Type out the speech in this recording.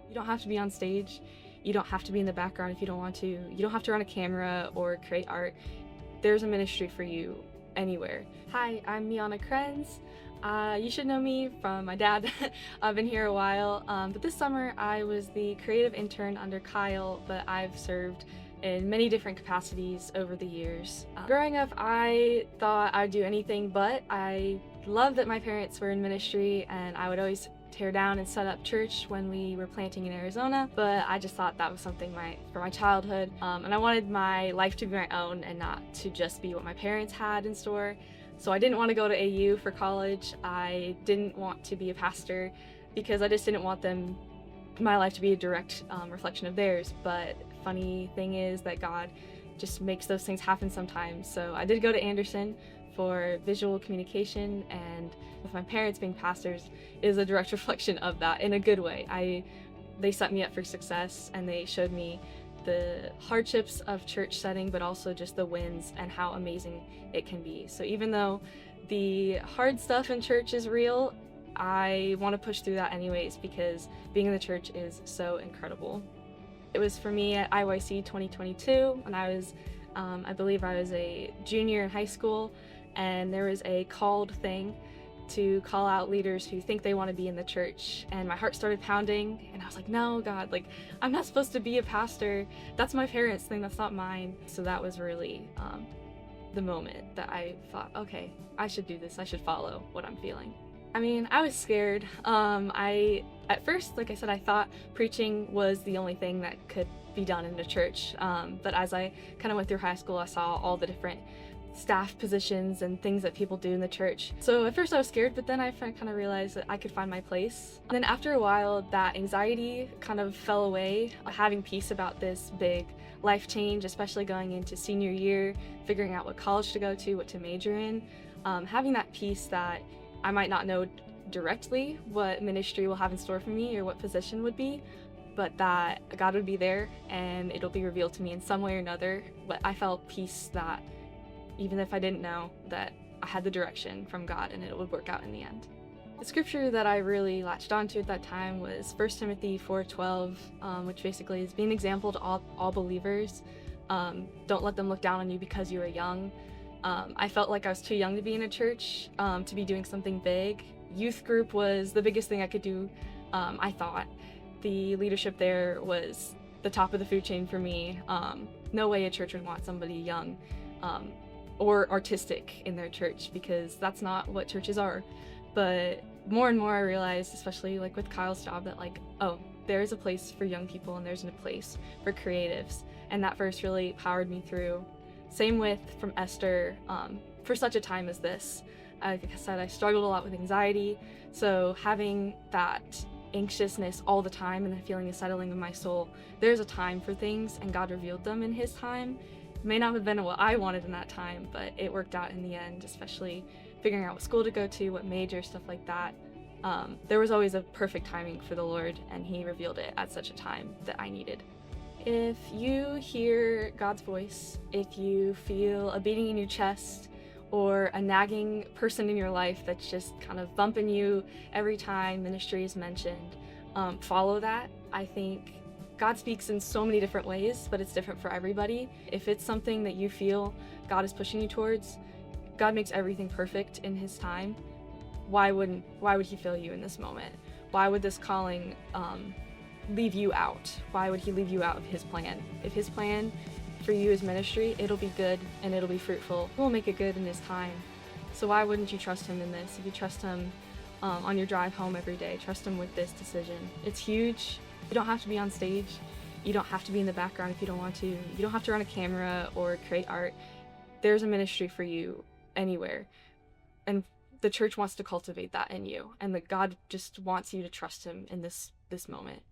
You don't have to be on stage. You don't have to be in the background if you don't want to. You don't have to run a camera or create art. There's a ministry for you anywhere. Hi, I'm Miana Krenz. You should know me from my dad. I've been here a while, but this summer I was the creative intern under Kyle, but I've served in many different capacities over the years. Growing up, I thought I'd do anything but. I loved that my parents were in ministry, and I would always tear down and set up church when we were planting in Arizona, but I just thought that was something for my childhood, and I wanted my life to be my own and not to just be what my parents had in store. So I didn't want to go to AU for college. I didn't want to be a pastor because I just didn't want my life to be a direct reflection of theirs. But funny thing is that God just makes those things happen sometimes. So I did go to Anderson for visual communication, and with my parents being pastors is a direct reflection of that in a good way. They set me up for success, and they showed me the hardships of church setting, but also just the wins and how amazing it can be. So even though the hard stuff in church is real, I want to push through that anyways because being in the church is so incredible. It was for me at IYC 2022 when I believe I was a junior in high school, and there was a called thing to call out leaders who think they want to be in the church, and my heart started pounding, and I was like, no, God, like, I'm not supposed to be a pastor. That's my parents' thing, that's not mine. So that was really the moment that I thought, okay, I should do this, I should follow what I'm feeling. I mean, I was scared. At first, like I said, I thought preaching was the only thing that could be done in a church, but as I kind of went through high school, I saw all the different staff positions and things that people do in the church. So at first I was scared, but then I kind of realized that I could find my place. And then after a while, that anxiety kind of fell away. Having peace about this big life change, especially going into senior year, figuring out what college to go to, what to major in, having that peace that I might not know directly what ministry will have in store for me or what position would be, but that God would be there and it'll be revealed to me in some way or another. But I felt peace that even if I didn't know, that I had the direction from God and it would work out in the end. The scripture that I really latched onto at that time was 1 Timothy 4:12, which basically is be an example to all believers. Don't let them look down on you because you are young. I felt like I was too young to be in a church, to be doing something big. Youth group was the biggest thing I could do, I thought. The leadership there was the top of the food chain for me. No way a church would want somebody young or artistic in their church, because that's not what churches are. But more and more I realized, especially like with Kyle's job, that like, oh, there's a place for young people and there's a place for creatives. And that verse really powered me through. Same with from Esther, for such a time as this. Like I said, I struggled a lot with anxiety, so having that anxiousness all the time and the feeling of settling in my soul, there's a time for things and God revealed them in His time. It may not have been what I wanted in that time, but it worked out in the end, especially figuring out what school to go to, what major, stuff like that. There was always a perfect timing for the Lord, and He revealed it at such a time that I needed. If you hear God's voice, if you feel a beating in your chest or a nagging person in your life that's just kind of bumping you every time ministry is mentioned, follow that. I think God speaks in so many different ways, but it's different for everybody. If it's something that you feel God is pushing you towards, God makes everything perfect in His time. Why would He fail you in this moment? Why would this calling leave you out? Why would He leave you out of His plan? If His plan for you is ministry, it'll be good and it'll be fruitful. He will make it good in His time. So why wouldn't you trust Him in this? If you trust Him on your drive home every day, trust Him with this decision. It's huge. You don't have to be on stage. You don't have to be in the background if you don't want to. You don't have to run a camera or create art. There's a ministry for you anywhere. And the church wants to cultivate that in you. And that God just wants you to trust Him in this moment.